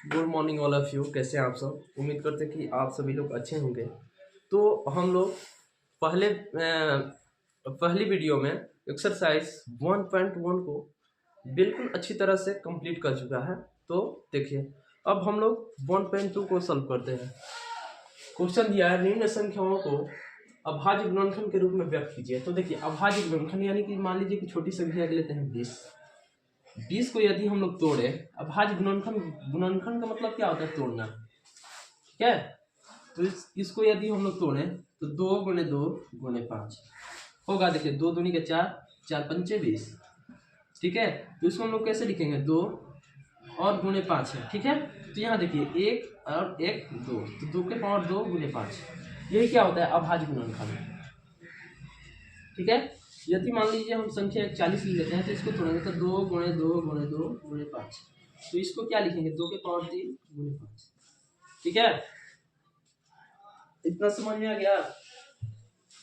Good morning all of you. कैसे हैं आप सब? उम्मीद करते हैं कि आप सभी लोग अच्छे होंगे। तो हम लोग पहली वीडियो में एक्सरसाइज 1.1 को बिल्कुल अच्छी तरह से कंप्लीट कर चुका है। तो देखिए, अब हम लोग 1.2 को सॉल्व करते हैं। क्वेश्चन दिया है निम्न संख्याओं को अभाज्य गुणनखंड के रूप में व्यक्त कीजिए। तो देखिए, अभाज्य गुणनखंड यानी कि मान लीजिए कि छोटी संख्या लेते हैं 20 को यदि हम लोग तोड़े। अभाज्य गुणनखंड का मतलब क्या होता है? तोड़ना। ठीक है, तो इसको यदि हम लोग तोड़े तो 2 × 2 × 5 होगा। देखिए, 2 दूनी के 4, 4 पंचे 20। ठीक है, तो इसको हम लोग कैसे लिखेंगे? 2 और गुणे 5 है। ठीक है, तो यहाँ देखिए 1 और 1 2, तो 2 के पावर 2 × 5, यही क्या होता है? अभाज्य गुणनखंड। ठीक है, यदि मान लीजिए हम संख्या 40 लिख लेते हैं तो इसको तोड़ेंगे तो 2 × 2 × 2 × 5, तो इसको क्या लिखेंगे? 2 के पावर 3 × 5। ठीक है, इतना समझ में आ गया?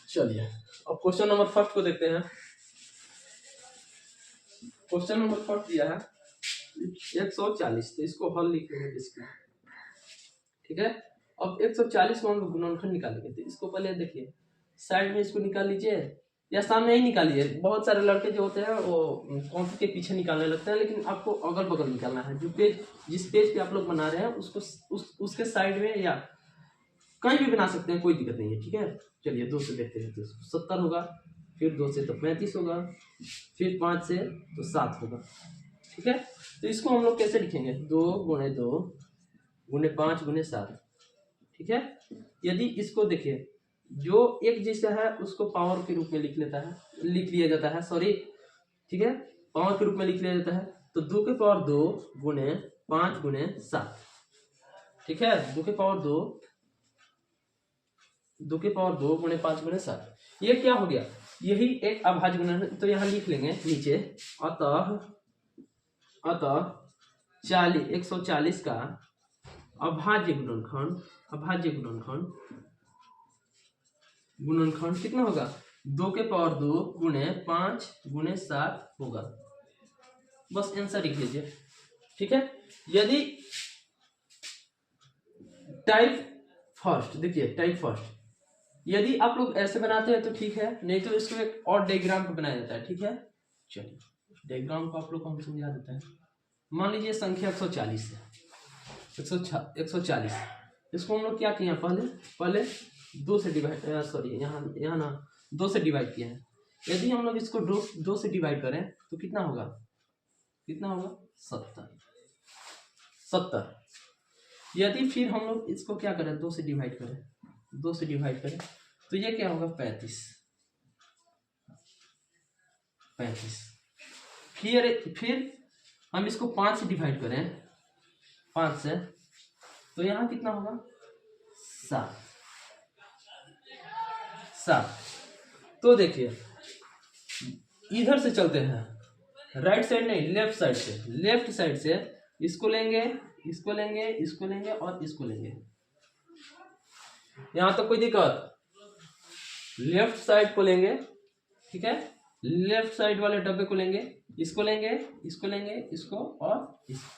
चलिए, अब क्वेश्चन नंबर फर्स्ट को देखते हैं। क्वेश्चन नंबर फर्स्ट दिया है 140, तो इसको हल लिख लेंगे इसका। ठीक है, अब 140 को हम गुणनखंड निकालेंगे, तो इसको पहले देखिए साइड में इसको निकाल लीजिए या सामने ही निकालिए। बहुत सारे लड़के जो होते हैं वो कॉपी के पीछे निकालने लगते हैं, लेकिन आपको अगल बगल निकालना है। जो पेज, जिस पेज पे आप लोग बना रहे हैं उसको उसके साइड में या कहीं भी बना सकते हैं, कोई दिक्कत नहीं है। ठीक है, चलिए 2 से देखते हैं। तो 70 होगा, फिर 2 से तो 35 होगा, फिर 5 से तो 7 होगा। ठीक है, तो इसको हम लोग कैसे लिखेंगे? 2 × 2 × 5 × 7। ठीक है, यदि इसको देखिए जो एक जैसा है उसको पावर के रूप में लिख लिया जाता है, सॉरी। ठीक है, पावर के रूप में लिख लिया जाता है। तो 2 के पावर 2 × 5 × 7। ठीक है, 2 के पावर 2 × 5 × 7, ये क्या हो गया? यही एक अभाज्य गुणनखंड। तो यहाँ लिख लेंगे नीचे, अतः 140 का अभाज्य गुणनखंड कितना होगा? 2 के पावर 2 × 5 × 7 होगा। बस आंसर लिख लीजिए। ठीक है, यदि टाइप फर्स्ट, देखिए टाइप फर्स्ट यदि आप लोग ऐसे बनाते हैं तो ठीक है, नहीं तो इसको एक और डायग्राम पे बनाया जाता है। ठीक है, चलिए डायग्राम को आप लोग को हम समझा देते हैं। मान लीजिए संख्या 140 है, 140, इसको हम लोग क्या किए? पहले 2 से डिवाइड, सॉरी यहाँ ना 2 से डिवाइड किया है। यदि हम लोग इसको 2 से डिवाइड करें तो कितना होगा? 70। यदि फिर हम लोग इसको क्या करें? 2 से डिवाइड करें तो ये क्या होगा? 35। फिर हम इसको 5 से डिवाइड करें, 5 से, तो यहाँ कितना होगा? 7। तो देखिए इधर से चलते हैं, राइट साइड नहीं, लेफ्ट साइड से इसको लेंगे, इसको लेंगे और इसको लेंगे। यहाँ तो कोई दिक्कत? लेफ्ट साइड को लेंगे। ठीक है, लेफ्ट साइड वाले डब्बे को लेंगे, इसको लेंगे, इसको और इसको।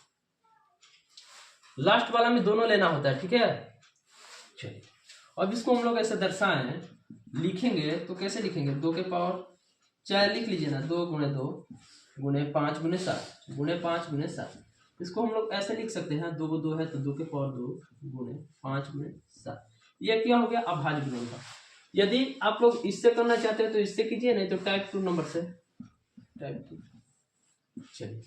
लास्ट वाला में दोनों लेना होता है। ठीक है, चलिए अब इसको हम लोग ऐसे दर्शाएं, लिखेंगे तो कैसे लिखेंगे? 2 के पावर, चाहे लिख लीजिए ना, 2 × 2 × 5 × 7 × 5 × 7। इसको हम लोग ऐसे लिख सकते हैं, 2 को 2 है तो 2 के पावर 2 × 5 × 7। ये क्या हो गया? अभाज्य गुणनखंड। यदि आप लोग इससे करना चाहते हैं तो इससे कीजिए, नहीं तो टाइप 2 नंबर से, टाइप 2। चलिए,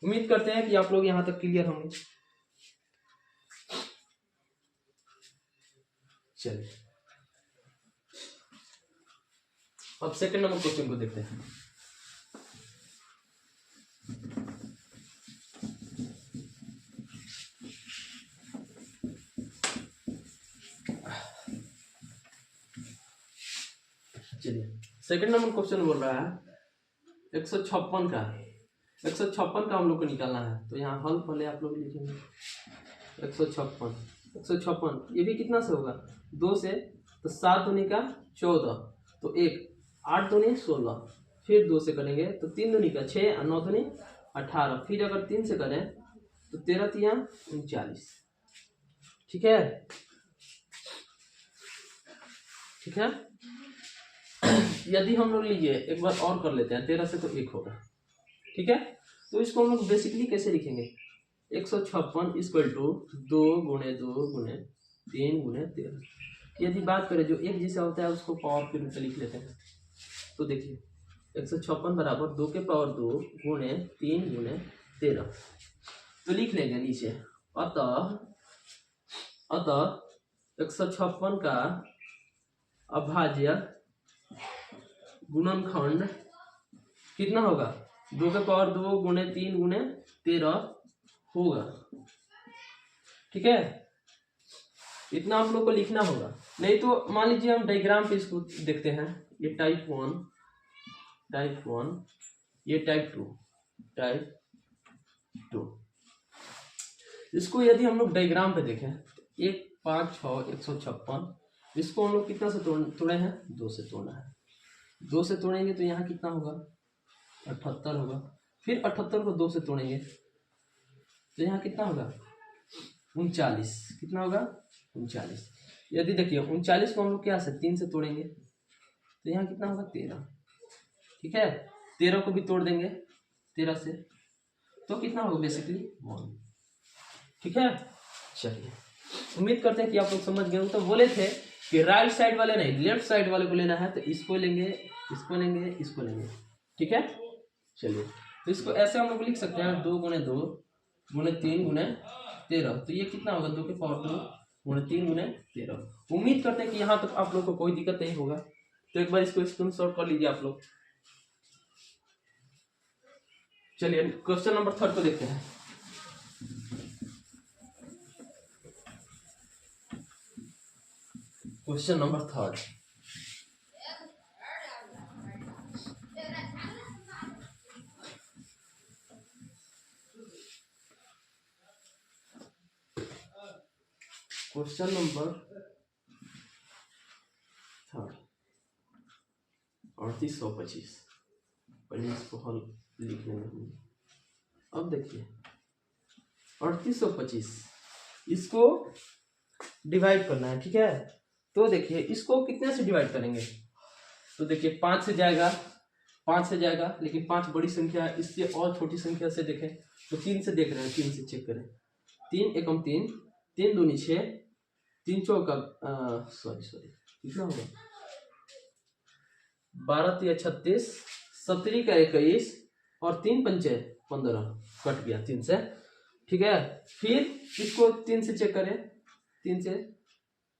उम्मीद करते हैं कि आप लोग यहाँ तक क्लियर होंगे। चलिए, अब सेकंड नंबर क्वेश्चन को देखते हैं। चलिए, सेकंड नंबर क्वेश्चन बोल रहा है 156 का। 156 का हम लोग को निकालना है, तो यहाँ हल पहले आप लोग लिखेंगे। 156 ये भी कितना से होगा? 2 से, तो 7 दूनी का 14, तो 1, 8 दूनी 16, फिर 2 से करेंगे तो 3 दूनी का 6 और 9 दूनी 18, फिर अगर 3 से करें तो 13 तिया 39। ठीक है, ठीक है। यदि हम लोग लीजिए एक बार और कर लेते हैं, 13 से तो 1 होगा। ठीक है, तो इसको हम लोग बेसिकली कैसे लिखेंगे, 156 इक्वल टू 2 गुणे 2 गुणे 3 गुणे 13। यदि बात करें जो एक जैसा होता है उसको पावर के रूप में लिख लेते हैं। तो देखिए 156 बराबर 2 के पावर 2 गुणे 3 गुणे 13। तो लिख लेंगे नीचे, अतः 156 का अभाज्य गुणनखंड कितना होगा, 2 के पावर 2 गुणे 3 गुणे 13 होगा। ठीक है, इतना आप लोग को लिखना होगा। नहीं तो मान लीजिए हम डायग्राम पे इसको देखते हैं, ये टाइप 1, ये टाइप 2। इसको यदि हम लोग डायग्राम पे देखें, 1 5 6 156, इसको हम लोग कितना से तोड़े हैं, 2 से तोड़ना है। 2 से तोड़ेंगे तो यहाँ कितना होगा, 78 होगा। फिर 78 को 2 से तोड़ेंगे तो यहाँ कितना होगा, 39। कितना होगा, 39। यदि देखिए 39 को हम लोग क्या से 3 से तोड़ेंगे तो यहाँ कितना होगा, 13। ठीक है, 13 को भी तोड़ देंगे 13 से तो कितना होगा, बेसिकली 1। ठीक है, चलिए उम्मीद करते हैं कि आप लोग समझ गए। तो बोले थे कि राइट साइड वाले नहीं, लेफ्ट साइड वाले को लेना है, तो इसको लेंगे, इसको लेंगे, इसको लेंगे। ठीक है, चलिए तो इसको ऐसे हम लोग लिख सकते हैं, 2 गुणे 2 गुणे 3 गुणे 13। तो ये कितना होगा, 2 के पावर 2 गुणे 3 गुणे 13। उम्मीद करते हैं कि यहाँ तक आप लोग को कोई दिक्कत नहीं होगा। तो एक बार इसको स्क्रीनशॉट कर लीजिए आप लोग। चलिए क्वेश्चन नंबर 3 को देखते हैं। Question number 3, question number 3 3825। पहले इसको हल लिख लेंगे। अब देखिए 3825 इसको डिवाइड करना है। ठीक है, तो देखिए इसको कितने से डिवाइड करेंगे, तो देखिए 5 से जाएगा, 5 से जाएगा, लेकिन 5 बड़ी संख्या है, इससे और छोटी संख्या से देखें तो 3 से देख रहे हैं, 3 से चेक करें। 3 एकम 3, 3 दूनी 6, 3 चौका कितना होगा, 12 तिया 36, 17 का 21 और 3 पंचे 15 कट गया 3 से। ठीक है, फिर इसको 3 से चेक करें, 3 से,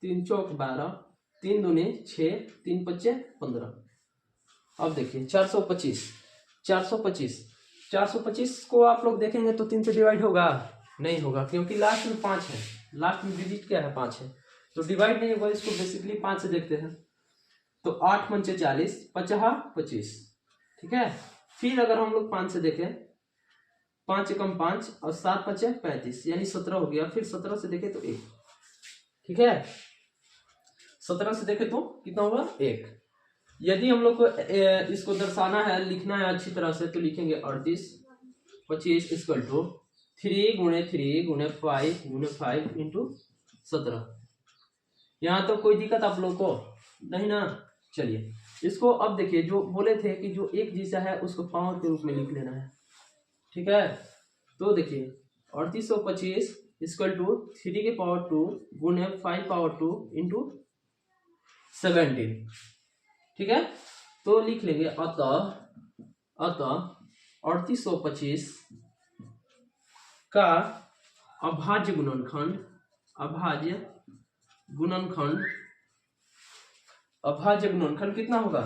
3 चौक 12, 3 दूनी 6, 3 पंचे 15। अब देखिए 425 को आप लोग देखेंगे तो 3 से डिवाइड होगा, नहीं होगा, क्योंकि लास्ट में 5 है, लास्ट में डिजिट क्या है, 5 है, तो डिवाइड नहीं होगा। इसको बेसिकली 5 से देखते हैं, तो 8 पंचे 40, 50 25। ठीक है, फिर अगर हम लोग 5 से देखें, 5 एकम 5 और 7 पंचे 35, यानी 17 हो गया। फिर 17 से देखें तो 1। ठीक है, 17 से देखें तो कितना होगा, 1। यदि हम लोग को इसको दर्शाना है, लिखना है अच्छी तरह से, तो लिखेंगे 3825 इक्वल टू 3 गुणे 3 गुणे 5 गुणे 5 इंटू 17। यहाँ तो कोई दिक्कत आप लोग को नहीं ना। चलिए इसको अब देखिए, जो बोले थे कि जो एक जैसा है उसको पावर के रूप में लिख लेना है। ठीक है, तो देखिए 3825 इक्वल टू 3 के पावर 2 गुणे 5 पावर 2 इंटू 17। ठीक है, तो लिख लेंगे अतः 3825 का अभाज्य गुणनखंड कितना होगा,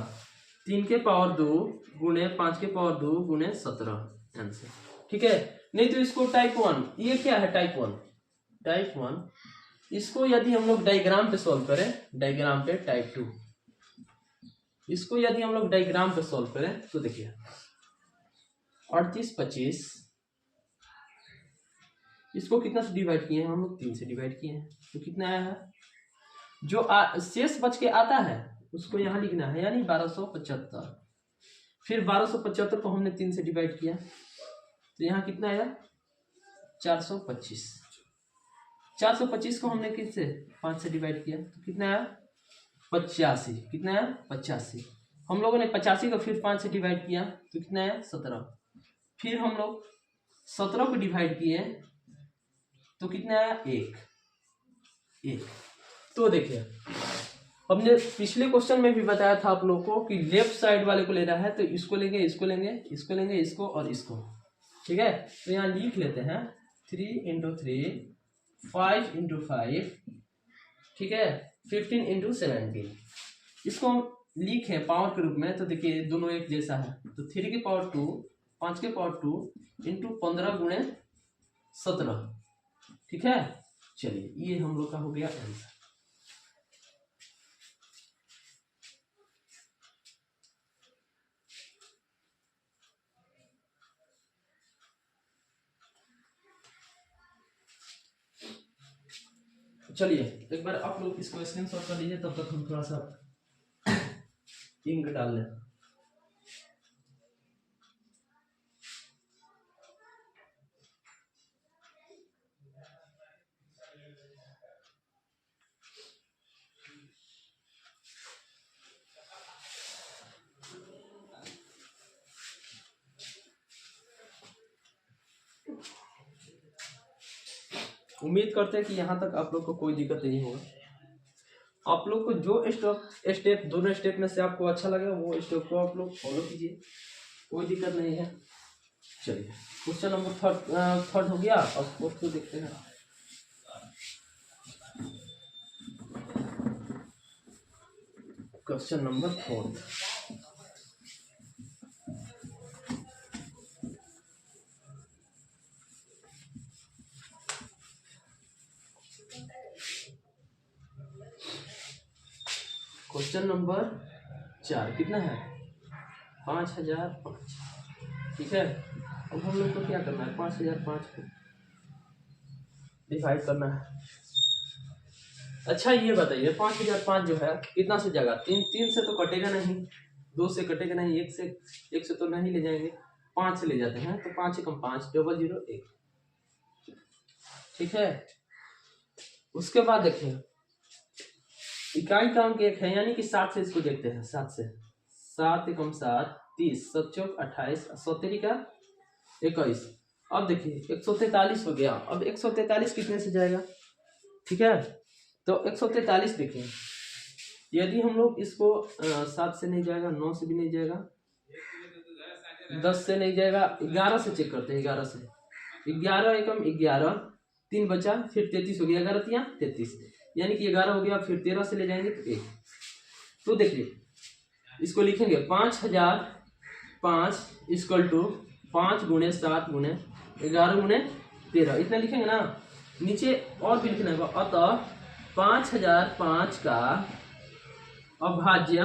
3 के पावर 2 गुणे 5 के पावर 2 गुणे 17 आंसर। ठीक है, नहीं तो इसको टाइप 1, ये क्या है टाइप 1, इसको यदि हम लोग डायग्राम पे सॉल्व करें, डायग्राम पे टाइप 2, इसको यदि हम लोग डायग्राम पे सॉल्व करें तो देखिए 3825 इसको कितना से डिवाइड किए हैं हम लोग, 3 से डिवाइड किए हैं, तो कितना आया है, जो शेष बच के आता है उसको यहाँ लिखना है, यानी 1275। फिर 1275 को हमने 3 से डिवाइड किया तो यहाँ कितना आया, 425। 425 को हमने किससे 5 से डिवाइड किया तो कितना आया 85। कितना आया 85। हम लोगों ने 85 को फिर 5 से डिवाइड किया तो कितना आया 17। फिर हम लोग 17 को डिवाइड किए तो कितना आया 1। तो देखिए हमने पिछले क्वेश्चन में भी बताया था आप लोगों को कि लेफ्ट साइड वाले को लेना है तो इसको लेंगे, इसको लेंगे, इसको लेंगे, इसको और इसको। ठीक है, तो यहाँ लिख लेते हैं 3 × 3, 5 × 5, ठीक है, 15 × 17। इसको हम लिखे पावर के रूप में तो देखिए दोनों एक जैसा है तो 3 की पावर 2, 5 की पावर 2 × 15 × 17। ठीक है, चलिए ये हम लोग का हो गया आंसर। चलिए एक बार आप लोग इसको स्क्रीनशॉट कर लीजिए, तब तक हम थोड़ा सा इंक डाल लें। उम्मीद करते हैं कि यहाँ तक आप लोग को कोई दिक्कत नहीं होगा। आप लोग को जो स्टेप दोनों स्टेप में से आपको अच्छा लगे वो स्टेप को आप लोग फॉलो कीजिए, कोई दिक्कत नहीं है। चलिए क्वेश्चन नंबर थर्ड हो गया, अब फोर्थ को देखते हैं। Question number 4। क्वेश्चन नंबर 4 कितना है 5005। ठीक है, अब हम लोग को क्या करना है 5005 को डिवाइड करना है। अच्छा ये बताइए 5005 जो है कितना से जाएगा 3 से तो कटेगा नहीं, 2 से कटेगा नहीं, 1 से तो नहीं ले जाएंगे, 5 से ले जाते हैं तो 5 एकम 5 001। ठीक है, उसके बाद देखिए इकाई क्रमांक 1 है यानी कि 7 से इसको देखते हैं। 7 से 7 एकम 7 30 7 चौक 28 17 का 21। अब देखिए 143 हो गया। अब 143 कितने से जाएगा, ठीक है, तो 143 देखिए यदि हम लोग इसको 7 से नहीं जाएगा, 9 से भी नहीं जाएगा, 10 से नहीं जाएगा, 11 से चेक करते हैं। 11 से 11 एकम 11 3 बचा, फिर 33 हो गया, 11 तिया 33 यानी कि 11 हो गया। फिर 13 से ले जाएंगे तो 1। तो देखिए इसको लिखेंगे 5005 इक्वल टू 5 × 7 × 11 × 13 इतना लिखेंगे ना। नीचे और भी लिखना होगा, अतः 5005 का अभाज्य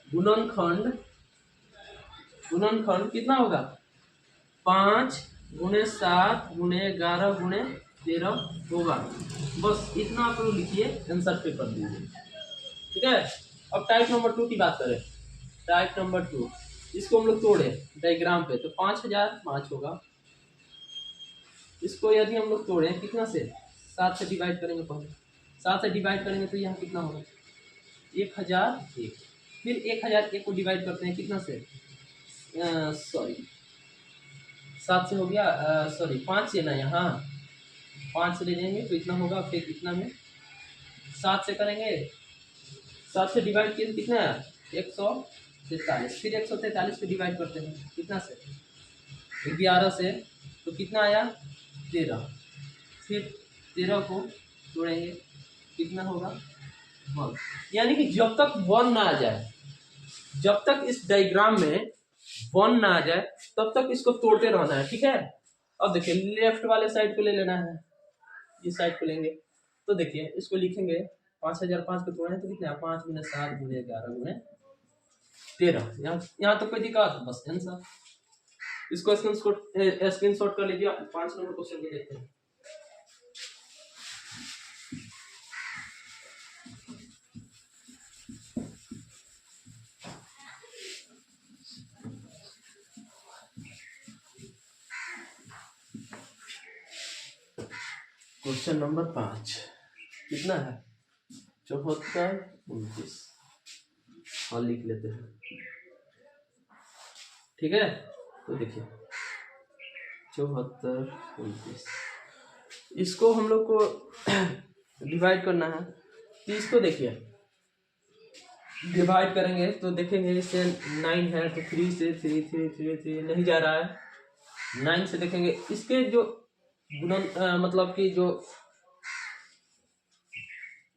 गुणनखंड कितना होगा 5 × 7 × 11 × 13 होगा। बस इतना आप लोग लिखिए, आंसर पे कर दीजिए। ठीक है, अब टाइप नंबर 2 की बात करें। टाइप नंबर 2 इसको हम लोग तोड़े डायग्राम पे तो 5005 होगा। इसको यदि हम लोग तोड़े कितना से 7 से डिवाइड करेंगे, पहले 7 से डिवाइड करेंगे तो यहाँ कितना होगा 1001। फिर 1001 को डिवाइड करते हैं कितना से, सॉरी 7 से हो गया, सॉरी 5 से ना, यहाँ 5 से ले जाएंगे तो इतना होगा। फिर इतना में 7 से करेंगे, 7 से डिवाइड किए तो कितना है 143। फिर 143 को डिवाइड करते हैं कितना से 11 से तो कितना आया 13। फिर 13 को जोड़ेंगे कितना होगा 1। यानी कि जब तक 1 ना आ जाए, जब तक इस डायग्राम में 1 ना आ जाए तब तक इसको तोड़ते रहना है। ठीक है, अब देखिए लेफ्ट वाले साइड को ले लेना है, इस साइड को लेंगे तो देखिए इसको लिखेंगे 5005 को तोड़े तो कितना 5 × 7 × 11 × 13। यहाँ तो कोई दिक्कत, बस आंसर। इसको स्क्रीनशॉट कर लीजिए। 5 नंबर क्वेश्चन को देखते हैं। क्वेश्चन नंबर 5 कितना है 74 29। हाँ लिख लेते हैं, ठीक है। तो देखिए 74 29 इसको हम लोग को डिवाइड करना है। तो इसको देखिए डिवाइड करेंगे तो देखेंगे इससे 9 है तो 3 से 3 नहीं जा रहा है। 9 से देखेंगे इसके जो गुणन मतलब कि जो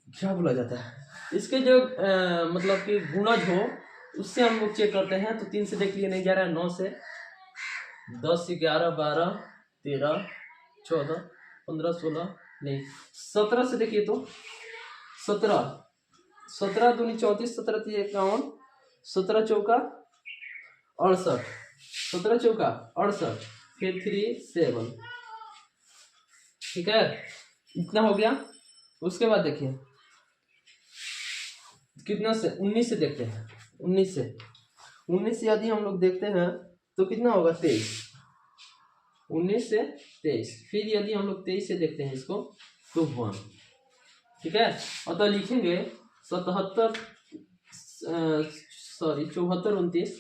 क्या बोला जाता है इसके जो मतलब कि गुणज हो उससे हम लोग चेक करते हैं। तो 3 से देख लिए नहीं जा रहा है, 9 से 10 11 12 13 14 15 16 नहीं 17 से देखिए तो 17 दूनी 34 17 3 51 17 चौका 68 17 चौका 68 फिर 3 7 ठीक है इतना हो गया। उसके बाद देखिए कितना से 19 से देखते हैं। 19 से यदि हम लोग देखते हैं तो कितना होगा 23। 19 से 23 फिर यदि हम लोग 23 से देखते हैं इसको तो 1 ठीक है। और तो लिखेंगे 74 29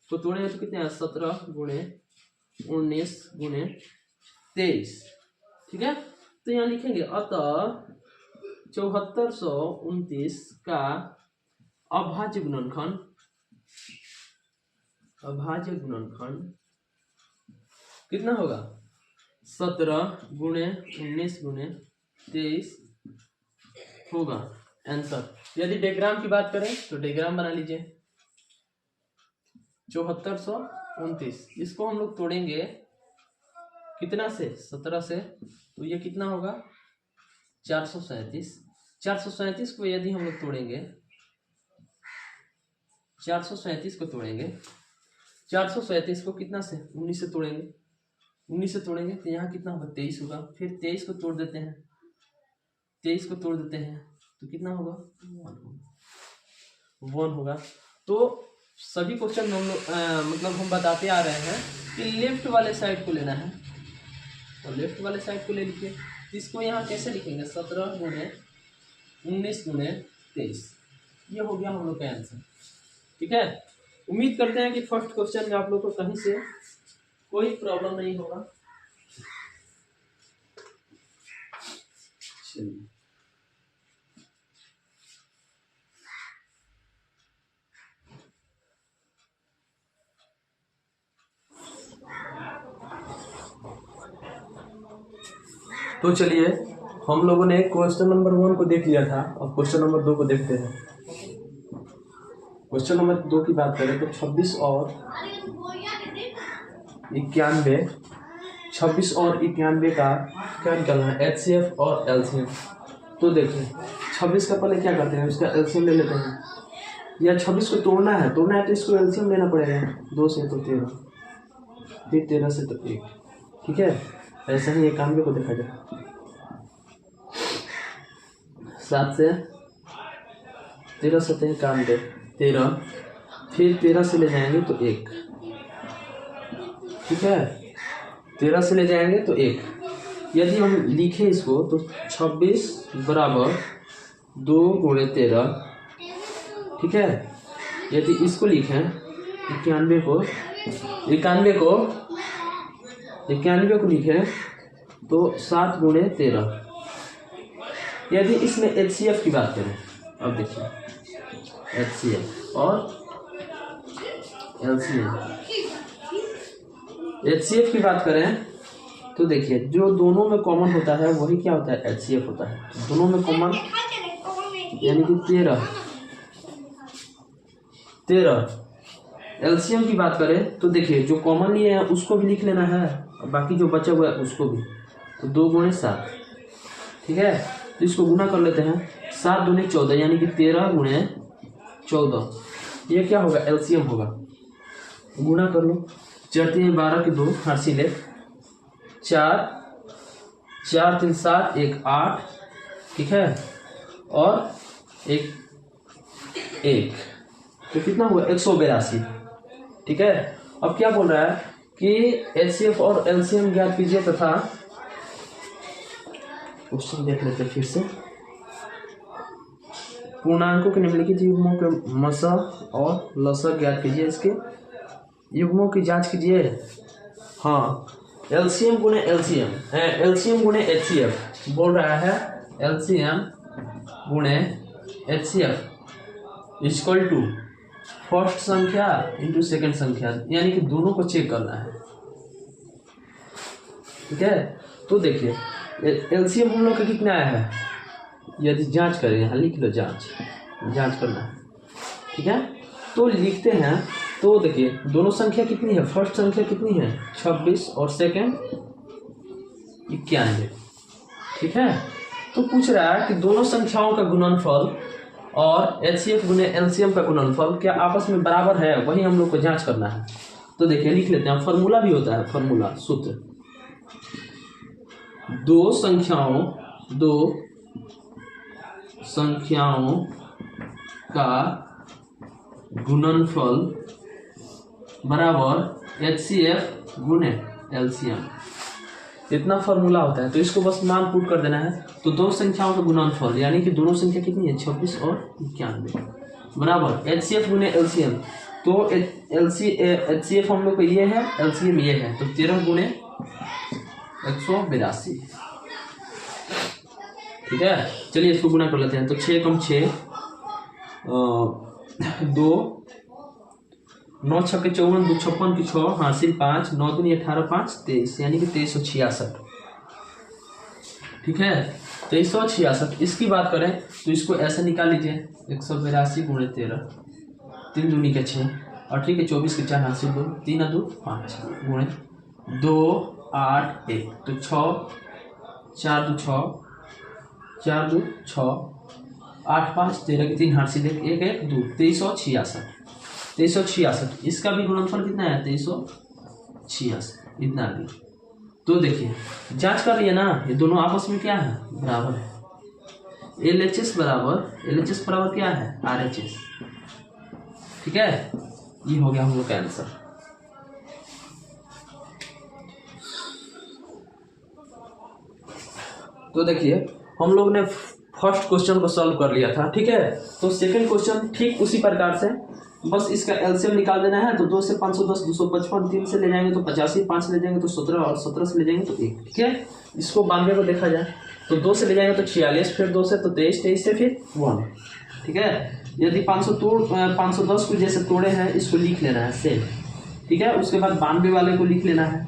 तो तोड़े तो कितने हैं 17 गुणे 19 गुणे 23 ठीक है। तो यहाँ लिखेंगे अतः 7429 का अभाज्य गुणनखंड कितना होगा 17 गुणे 19 गुणे 23 होगा आंसर। यदि डायग्राम की बात करें तो डायग्राम बना लीजिए 7429 इसको हम लोग तोड़ेंगे कितना से 17 से तो ये कितना होगा 437 को यदि हम लोग तोड़ेंगे 437 को तोड़ेंगे 437 को कितना से 19 से तोड़ेंगे तो यहाँ कितना होगा 23 होगा। फिर 23 को तोड़ देते हैं तो कितना होगा 1 होगा। तो सभी क्वेश्चन हम लोग मतलब हम बताते आ रहे हैं कि लेफ्ट वाले साइड को लेना है और लेफ्ट वाले साइड को ले लीजिए। इसको यहाँ कैसे लिखेंगे 17 गुणे 19 गुणे 23 ये हो गया हम लोग का आंसर ठीक है। उम्मीद करते हैं कि फर्स्ट क्वेश्चन में आप लोग को कहीं से कोई प्रॉब्लम नहीं होगा। चलिए तो चलिए हम लोगों ने क्वेश्चन नंबर 1 को देख लिया था और क्वेश्चन नंबर 2 को देखते हैं। क्वेश्चन नंबर 2 की बात करें तो 26 और 91 का क्या निकालना है HCF और LCM। तो देखिए 26 का पहले क्या करते हैं उसका LCM ले लेते हैं या 26 को तोड़ना है तो इसको LCM लेना पड़ेगा 2 से तो 13 फिर 13 से तो 1 ठीक है। ऐसा ही 91 को देखा जाए 7 से 13 से 91 13 फिर 13 से ले जाएंगे तो 1 ठीक है 13 से ले जाएंगे तो 1। यदि हम लिखें इसको तो 26 बराबर 2 गुणे 13 ठीक है। यदि इसको लिखें 91 को लिखें तो 7 गुणे 13। यदि इसमें HCF की बात करें अब देखिए HCF और LCM HCF की बात करें तो देखिए जो दोनों में कॉमन होता है वही क्या होता है HCF होता है। दोनों में कॉमन यानी कि 13। LCM की बात करें तो देखिए जो कॉमन लिए हैं उसको भी लिख लेना है और बाकी जो बचा हुआ है उसको भी तो 2 गुणे 7 ठीक है। तो इसको गुना कर लेते हैं 7 दूनी 14 यानी कि 13 गुणे 14 ये क्या होगा LCM होगा। गुना कर लो 4 3 12 के 2 फांसी ले 4 4 3 7 1 8 ठीक है और 1 तो कितना हुआ 182 ठीक है। अब क्या बोल रहा है कि HCF और LCM ज्ञात कीजिए तथा क्वेश्चन देख लेते फिर से। पूर्णांकों के निम्नलिखित युग्मों के मसा और लसा ज्ञात कीजिए। इसके युग्मों की जांच कीजिए। हाँ, एलसीएम गुणे एलसीएम, एलसीएम गुणे एचसीएफ बोल रहा है। एलसीएम गुणे एचसीएफ इक्वल टू फर्स्ट संख्या इंटू सेकंड संख्या, यानी कि दोनों को चेक करना है। ठीक है, तो देखिए एलसीएम हम लोग का कितना आया है, यदि जांच करें, यहाँ लिख लो जांच करना है। ठीक है, तो लिखते हैं। तो देखिए दोनों संख्या कितनी है, फर्स्ट संख्या कितनी है 26 और सेकंड 91। ठीक है, तो पूछ रहा है कि दोनों संख्याओं का गुणनफल और एचसीएफ गुणे एलसीएम का गुणनफल क्या आपस में बराबर है, वही हम लोग को जांच करना है। तो देखिए लिख लेते हैं, फॉर्मूला भी होता है, फॉर्मूला सूत्र, दो संख्याओं का गुणनफल बराबर एचसीएफ गुणे एलसीएम, इतना फॉर्मूला होता है। तो इसको बस मान पुट कर देना है। तो दो संख्याओं का गुणनफल यानी कि दोनों संख्या कितनी है 26 और 91 बराबर एचसीएफ गुणे एलसीएम। तो एचसीएफ हम लोग को ये है, एलसीएम ये है, तो 13 गुणे 182। ठीक है, चलिए इसको गुना कर लेते हैं। तो 6 कम 6 2 9 6 के 54 2 56 की 6 हासिल 5 9 दूनी 18 5 23, यानी कि 2366। ठीक है, 2366। इसकी बात करें तो इसको ऐसे निकाल लीजिए, 182 गुणे 13, 3 दूनी के 6 18 के 24 के 4 हासिल 2 3 2 5 गुणे 2 8 1, तो 6 4 2 6 4 2 6 8 5 13 के 3 हासिल 1 1 1 2 2366। 2366 इसका भी गुणनफल कितना है 2366, इतना भी। तो देखिए जांच कर लिया ना, ये दोनों आपस में क्या है बराबर है। एलएचएस बराबर क्या है आरएचएस। ठीक है, ये हो गया हम लोग का आंसर। तो देखिए हम लोग ने फर्स्ट क्वेश्चन को सॉल्व कर लिया था। ठीक है, तो सेकंड क्वेश्चन ठीक उसी प्रकार से, बस इसका एलसीएम निकाल देना है। तो 2 से 510 255, 3 से ले जाएंगे तो 85, 5 से ले जाएंगे तो 17 और 17 से ले जाएंगे तो 1। ठीक है, इसको 92 को देखा जाए तो 2 से ले जाएंगे तो 46, फिर 2 से तो 23, 23 से फिर 1। ठीक है, यदि 510 को जैसे तोड़े हैं इसको लिख लेना है सेम। ठीक है, उसके बाद 92 वाले को लिख लेना है,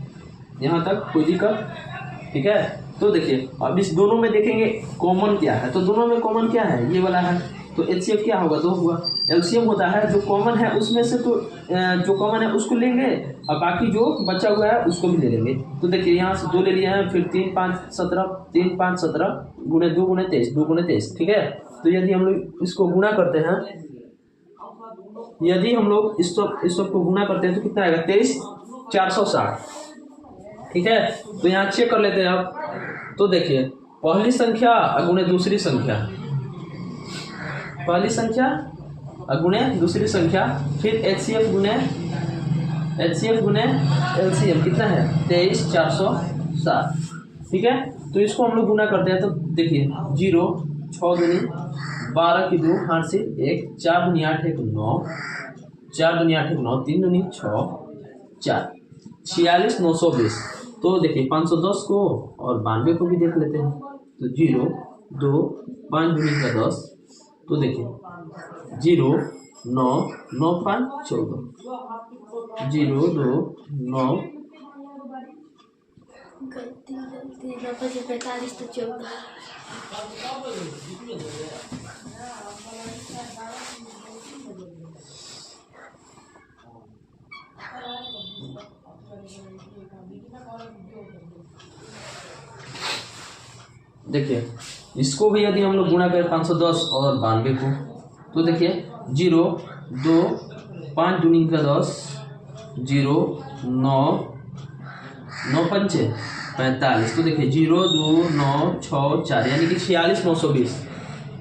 यहाँ तक कोई दिक्कत। ठीक है, तो देखिए अब इस दोनों में देखेंगे कॉमन क्या है। तो दोनों में कॉमन क्या है, ये वाला है, तो एचसीएफ क्या होगा 2 हुआ। एलसीएम होता है जो कॉमन है उसमें से, तो जो कॉमन है उसको लेंगे और बाकी जो बचा हुआ है उसको भी ले लेंगे। तो देखिए यहाँ से 2 ले लिए हैं, फिर 3 5 17 3 5 17 गुणे 2 गुणे 23 2 गुणे 23। ठीक है, तो यदि हम लोग इसको गुना करते हैं, यदि हम लोग इस सब को गुना करते हैं तो कितना आएगा 23 460। ठीक है, तो यहाँ चेक कर लेते हैं आप। तो देखिए पहली संख्या गुणे दूसरी संख्या, पहली संख्या गुणे दूसरी संख्या, फिर एचसीएफ गुणे एलसीएम कितना है 23 460। ठीक है, तो इसको हम लोग गुना करते हैं। तो देखिए 0 6 दूनी 12 की 2 हासिल 1 4 दूनी 8 1 9 4 दूनी 8 1 9 3 दूनी 6 4 46 920। तो देखिए 510 को और 92 को भी देख लेते हैं। तो 0 2 5 दूनी का 10, तो देखिए 0 9 9 5 14 0 2 9 45 तो 14। देखिए इसको भी यदि हम लोग गुणा करें 510 और 92 को, तो देखिए 0 2 5 दूनी का 10 0 9 9 5 45। तो देखिए 0 2 9 6 4 यानी कि 46 920।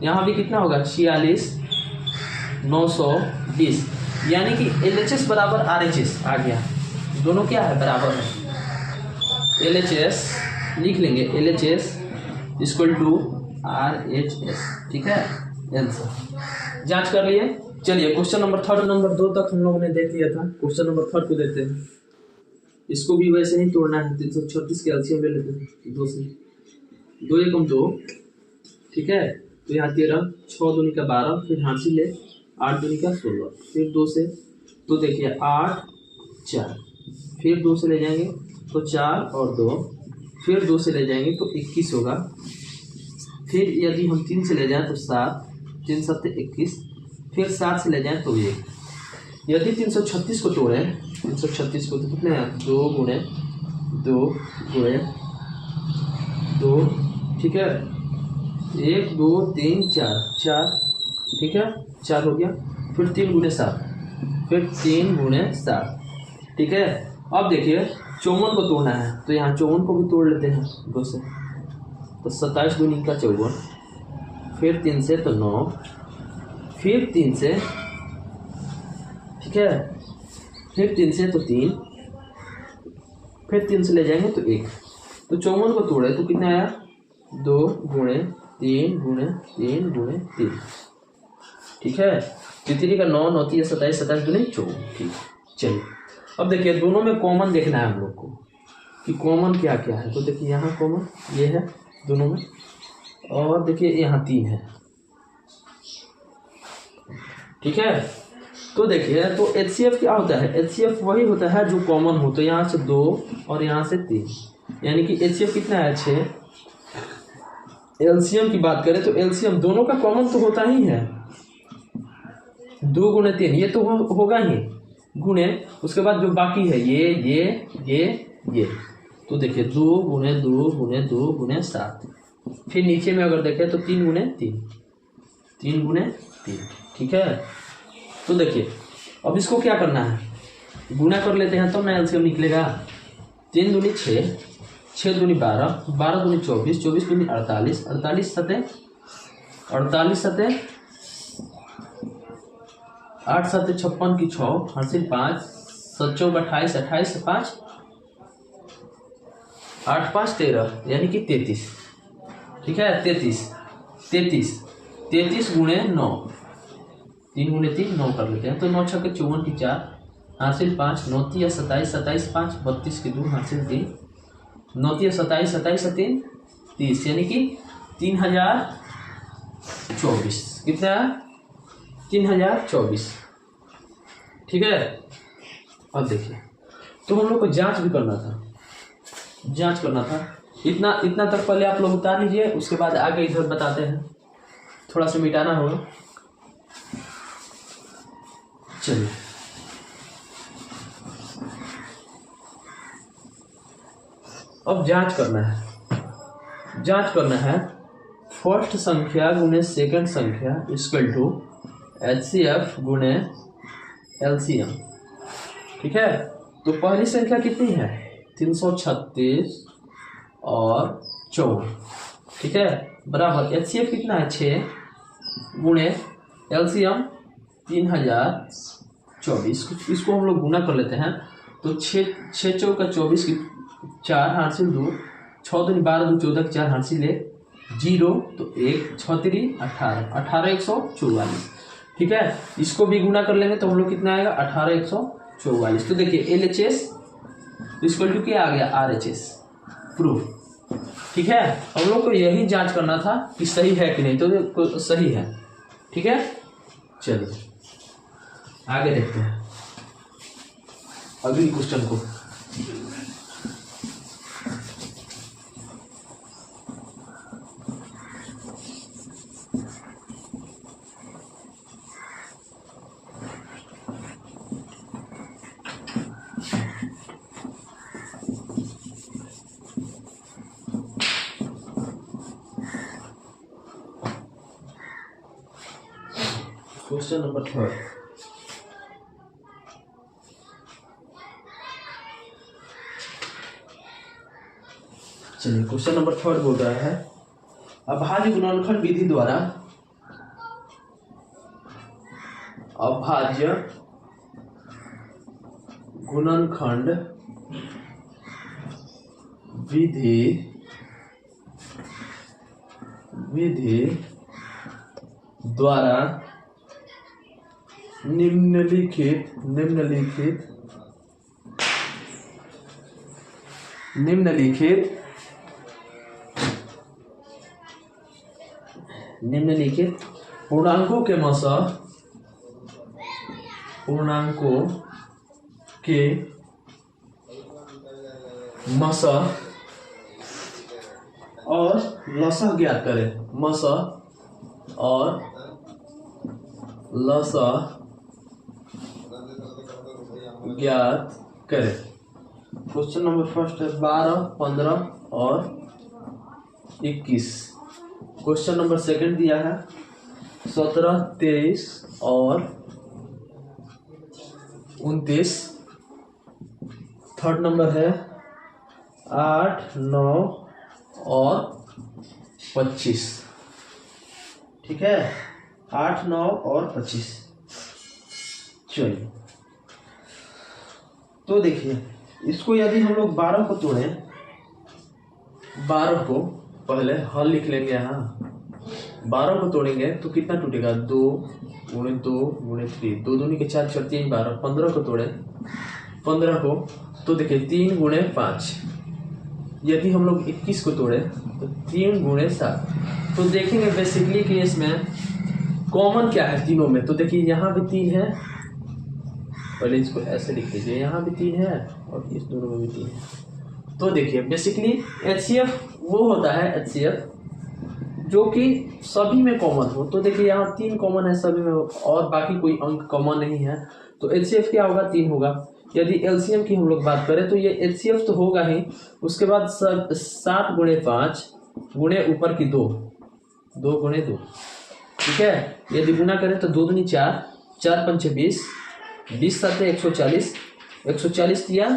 यहाँ भी कितना होगा 46 920, यानी कि एलएचएस बराबर आरएचएस आ गया। दोनों क्या है बराबर है। एलएचएस लिख लेंगे, एलएचएस इक्वल टू RHS। ठीक है, आंसर जांच कर लिए। चलिए क्वेश्चन नंबर 2 तक हम लोगों ने देख लिया था। क्वेश्चन नंबर 3 को देखते हैं। इसको भी वैसे ही तोड़ना है। 336 के एलसीएम ले लेते हैं। 2 से 2 एकम 2, ठीक है। तो यहाँ 13, 6 दूनी का 12, फिर हांसी ले 8 दूनी का 16, फिर 2 से, तो देखिए 8 4, फिर 2 से ले जाएंगे तो 4 और 2, फिर 2 से ले जाएंगे तो 21 होगा। फिर यदि हम 3 से ले जाएं तो 7, 3 7 21, फिर 7 से ले जाएं तो 1। यदि 336 को तोड़ें, 336 को, तो कितने हैं? 2 गुणे 2 गुणे 2, ठीक है। 1 2 3 4 4, ठीक है, 4 हो गया। फिर 3 गुणे 7, फिर 3 गुणे 7, ठीक है। अब देखिए 54 को तोड़ना है, तो यहाँ 54 को भी तोड़ लेते हैं 2 से, तो 27 दूनी का 54, फिर 3 से तो 9, फिर 3 से, ठीक है, फिर 3 से तो 3, फिर 3 से ले जाएंगे तो 1। तो 54 को तोड़े तो कितना आया? 2 गुणे 3 गुणे 3 गुणे 3, ठीक है। तितली का 9 9 3 27, 27 दूनी 24, ठीक। चलिए अब देखिए दोनों में कॉमन देखना है हम लोग को कि कॉमन क्या क्या है। तो देखिए यहाँ कॉमन ये है दोनों में, और देखिए यहाँ 3 है, ठीक है। तो देखिए तो HCF क्या होता है? HCF वही होता है जो कॉमन हो। तो यहाँ से 2 और यहाँ से 3, यानी कि HCF कितना है? 6। LCM की बात करें तो LCM दोनों का कॉमन तो होता ही है, 2 गुणे 3, ये तो होगा ही, गुणे उसके बाद जो बाकी है ये। तो देखिए 2 गुणे 2 गुणे 2 गुणे 7, फिर नीचे में अगर देखें तो 3 गुणे 3, 3 गुणे 3, ठीक है। तो देखिए अब इसको क्या करना है? गुणा कर लेते हैं तब ना एलसीएम निकलेगा। 3 दूनी 6, 6 दूनी 12, 12 दूनी 24, 24 दूनी 48, 48 सते 8 7 56 की 6, हासिल 5, 7 4 28, 28 से 5 8 5 13, यानी कि 33, ठीक है। 33 गुणे 9, 3 गुणे 3 9 कर लेते हैं। तो 9 6 54 की 4, हासिल 5, 9 3 27, 27 5 32 की 2, हासिल 3, 9 3 27, 27 3 30, यानी कि 3024। कितना? 3024, ठीक है। अब देखिए तो हम लोग को जांच भी करना था। इतना तक पहले आप लोग उतार लीजिए, उसके बाद आगे इधर बताते हैं। थोड़ा सा मिटाना होगा। चलिए अब जांच करना है। फर्स्ट संख्या गुणे सेकंड संख्या इक्वल टू HCF गुणे LCM, ठीक है। तो पहली संख्या कितनी है? 336 और 54, ठीक है, बराबर HCF कितना है? 6 गुणे LCM 3024। इसको हम लोग गुना कर लेते हैं। तो 6 4 का 24 की 4, हासिल 2, 6 दूनी 12 2 14 की 4, हासिल 0, तो 1 6 3 18, 18 144, ठीक है। इसको भी गुना कर लेंगे तो हम लोग कितना आएगा? 18 144। तो देखिए LHS इक्वल टू क्या आ गया? RHS, प्रूफ, ठीक है। हम लोग को यही जांच करना था कि सही है कि नहीं। तो सही है, ठीक है। चलिए आगे देखते हैं अगली क्वेश्चन को। Question number 3। चलिए क्वेश्चन नंबर 3 बोल रहा है अभाज्य गुणनखंड विधि द्वारा अभाज्य गुणनखंड विधि विधि द्वारा निम्नलिखित पूर्णांकों के मसह और लसह ज्ञात करें। मसह और लसह ज्ञात करें। क्वेश्चन नंबर फर्स्ट है 12, 15 और 21। क्वेश्चन नंबर सेकंड दिया है 17, 23 और 29। थर्ड नंबर है 8, 9 और 25। ठीक है, 8, 9 और 25। चलिए, तो देखिए इसको यदि हम लोग 12 को तोड़े, 12 को पहले हल लिख लेंगे। यहाँ 12 को तोड़ेंगे तो कितना टूटेगा? 2 गुणे 2 गुणे 3, 2 दूनी के 4 4 3 12। 15 को तोड़े, 15 को तो देखिए 3 गुणे 5। यदि हम लोग 21 को तोड़े तो 3 गुणे 7। तो देखेंगे बेसिकली कि इसमें कॉमन क्या है तीनों में। तो देखिए यहाँ भी 3 है, पहले इसको ऐसे लिख लीजिए, यहाँ भी 3 है और इस दोनों में भी 3 है। तो देखिए बेसिकली HCF वो होता है HCF जो कि सभी में कॉमन हो। तो देखिए यहाँ 3 कॉमन है सभी में और बाकी कोई अंक कॉमन नहीं है, तो HCF क्या होगा? 3 होगा। यदि LCM की हम लोग बात करें तो ये HCF तो होगा ही। उसके बाद 7 गुणे 5 गुणे ऊपर की 2, 2 गुणे 2। ठीक है, यदि गुना करें तो 2 दूनी 4, 4 पंचे 20, 20 7 140, 140 दिया,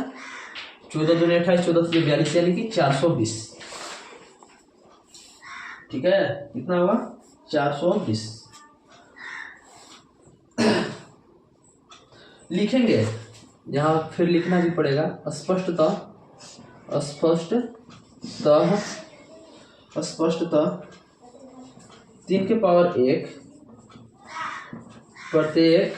14 दूनी 28, 14 से 42 यानी कि 420। ठीक है, कितना हुआ? 420। लिखेंगे, यहाँ फिर लिखना भी पड़ेगा स्पष्टतः 3 के पावर 1 प्रत्येक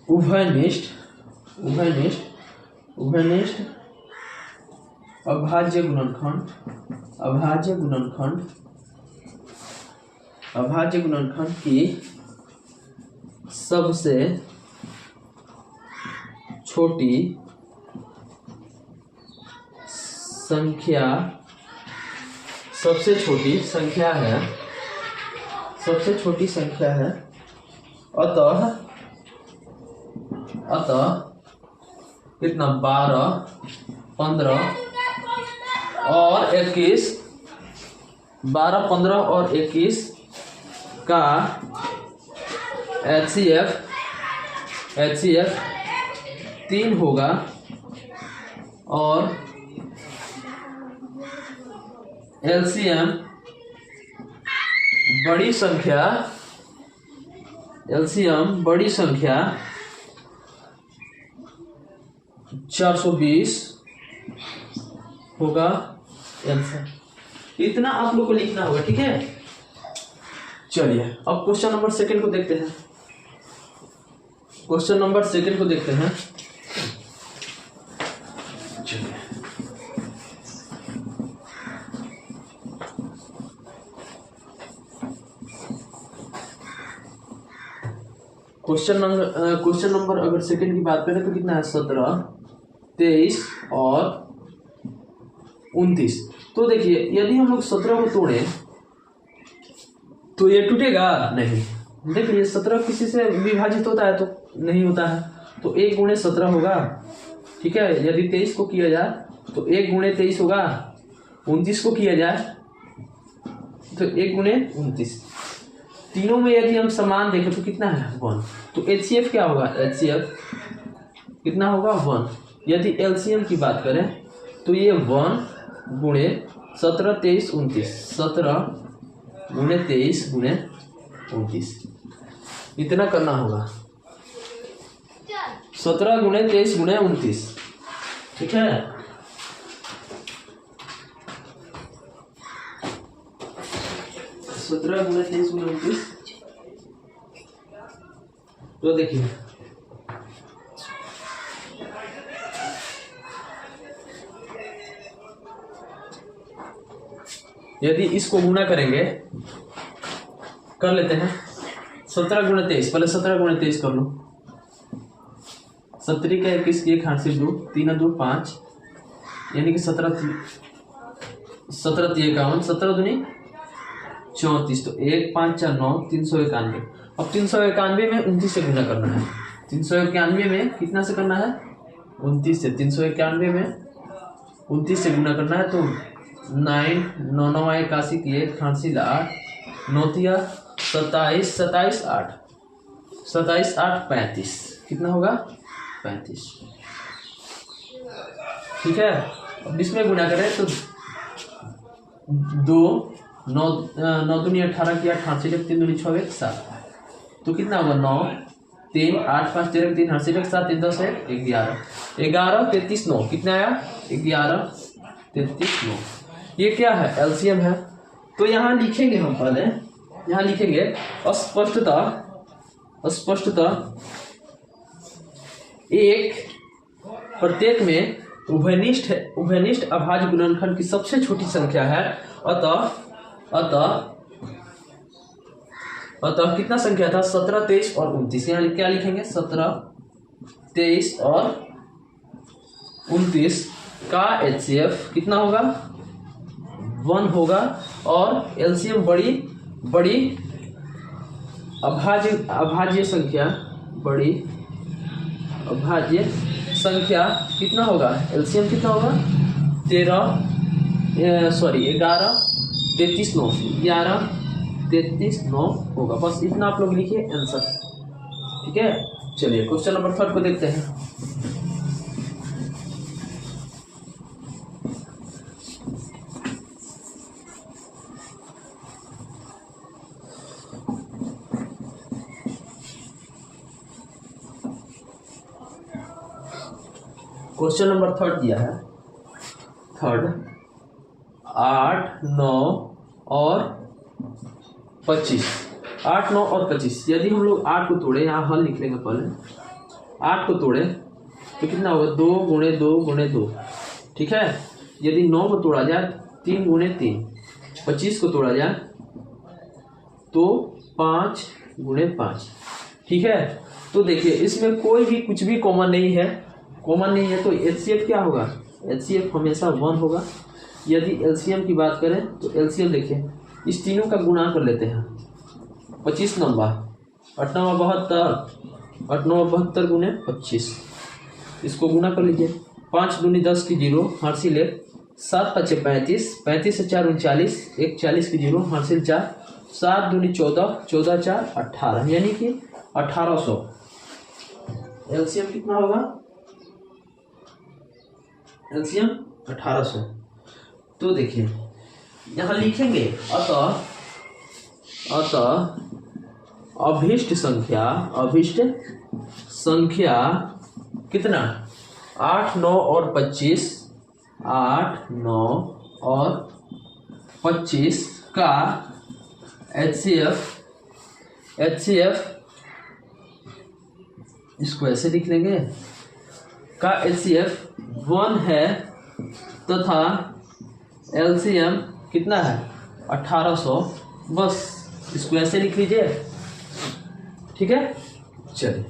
उभयनिष्ठ अभाज्य गुणनखंड की सबसे छोटी संख्या है। अतः कितना? 12, 15 और 21, 12, 15 और 21 का HCF 3 होगा और LCM बड़ी संख्या 420 होगा आंसर। इतना आप लोग को लिखना होगा। ठीक है, चलिए अब क्वेश्चन नंबर सेकंड को देखते हैं। क्वेश्चन नंबर सेकंड को देखते हैं। चलिए क्वेश्चन नंबर अगर सेकंड की बात करें तो कितना है? 17, 23 और 29। तो देखिए यदि हम लोग 17 को तोड़े तो ये टूटेगा नहीं। देखिए 17 किसी से विभाजित होता है तो नहीं होता है, तो 1 गुणे 17 होगा। ठीक है, यदि 23 को किया जाए तो 1 गुणे 23 होगा। 29 को किया जाए तो 1 गुणे 29। तीनों में यदि हम समान देखें तो कितना है? 1। तो HCF क्या होगा? HCF कितना होगा? 1। यदि LCM की बात करें तो ये 1 गुणे 17, 23, 29, 17 गुणे 23 गुणे 29, इतना करना होगा। 17 गुणे 23 गुणे 29। ठीक है, 17 गुणे 23 गुणे 29। तो देखिए यदि इसको गुणा करेंगे, कर लेते हैं 17 गुणे 23, पहले 17 गुणे 23 कर लो। 17 का 21 की 1 हाथ से 2, 3 2 5, यानी कि 17 3 51, 17 दूनी 34, तो 1 5 4 9, 391। अब 391 में 29 से गुना करना है। 391 में कितना से करना है? 29 से। 391 में 29 से गुना करना है, तो 9 9 9 81 की 1 88 8 9 27 27 8 27 8 35, कितना होगा? 35। ठीक है, अब इसमें गुणा करें तो 2 9 9 दूनी 18 की 88, 3 दूनी 6 1 7, तो कितना होगा? 9 3 8 5 13 3 88 7 3 10 11 11 33 9, कितना आया? 11 33 9। ये क्या है? एलसीएम है। तो यहाँ लिखेंगे हम, पहले यहाँ लिखेंगे स्पष्टता एक प्रत्येक में उभयनिष्ठ अभाज्य गुणनखंड की सबसे छोटी संख्या है। अतः कितना संख्या था? 17 23 और 29। यहाँ क्या लिखेंगे? 17 23 और 29 का एचसीएफ कितना होगा? 1 होगा। और एलसीएम बड़ी अभाज्य संख्या कितना होगा? एलसीएम कितना होगा? 11 33 9, 11 33 9 होगा। बस इतना आप लोग लिखिए आंसर। ठीक है, चलिए क्वेश्चन नंबर 3 को देखते हैं। क्वेश्चन नंबर 3 दिया है। 3 8 9 और 25, 8 9 और 25। यदि हम लोग 8 को तोड़े, यहाँ हल लिख लेंगे पहले। 8 को तोड़े तो कितना होगा? 2 गुणे 2 गुणे 2। ठीक है, यदि 9 को तोड़ा जाए 3 गुणे 3, 25 को तोड़ा जाए तो 5 गुणे 5। ठीक है, तो देखिए इसमें कोई भी कुछ भी कॉमन नहीं है तो एचसीएफ क्या होगा? एचसीएफ हमेशा 1 होगा। यदि एलसीएम की बात करें तो एलसीएम देखिए, इस तीनों का गुणा कर लेते हैं। 25 नंबर 8 9 72, 8 9 72 गुणे 25, इसको गुणा कर लीजिए। 5 दूनी 10 की 0, हासिल 1, 7 5 35, 35 से 4 39, 1 40 की 0, हासिल 4, 7 दूनी 14, 14 4 18, यानी कि 1800। एलसीएम कितना होगा? एलसीएम 1800। तो देखिए यहाँ लिखेंगे अतः अभीष्ट संख्या कितना? 8 9 और 25, 8 9 और 25 का एचसीएफ इसको ऐसे लिख लेंगे, का एचसीएफ 1 है तथा एलसीएम कितना है? 1800। बस इसको ऐसे लिख लीजिए। ठीक है, चलिए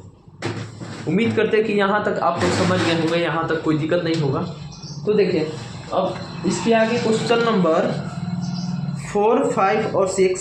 उम्मीद करते हैं कि यहाँ तक आप लोग समझ गए होंगे, यहाँ तक कोई दिक्कत नहीं होगा। तो देखिए अब इसके आगे क्वेश्चन नंबर 4 5 और 6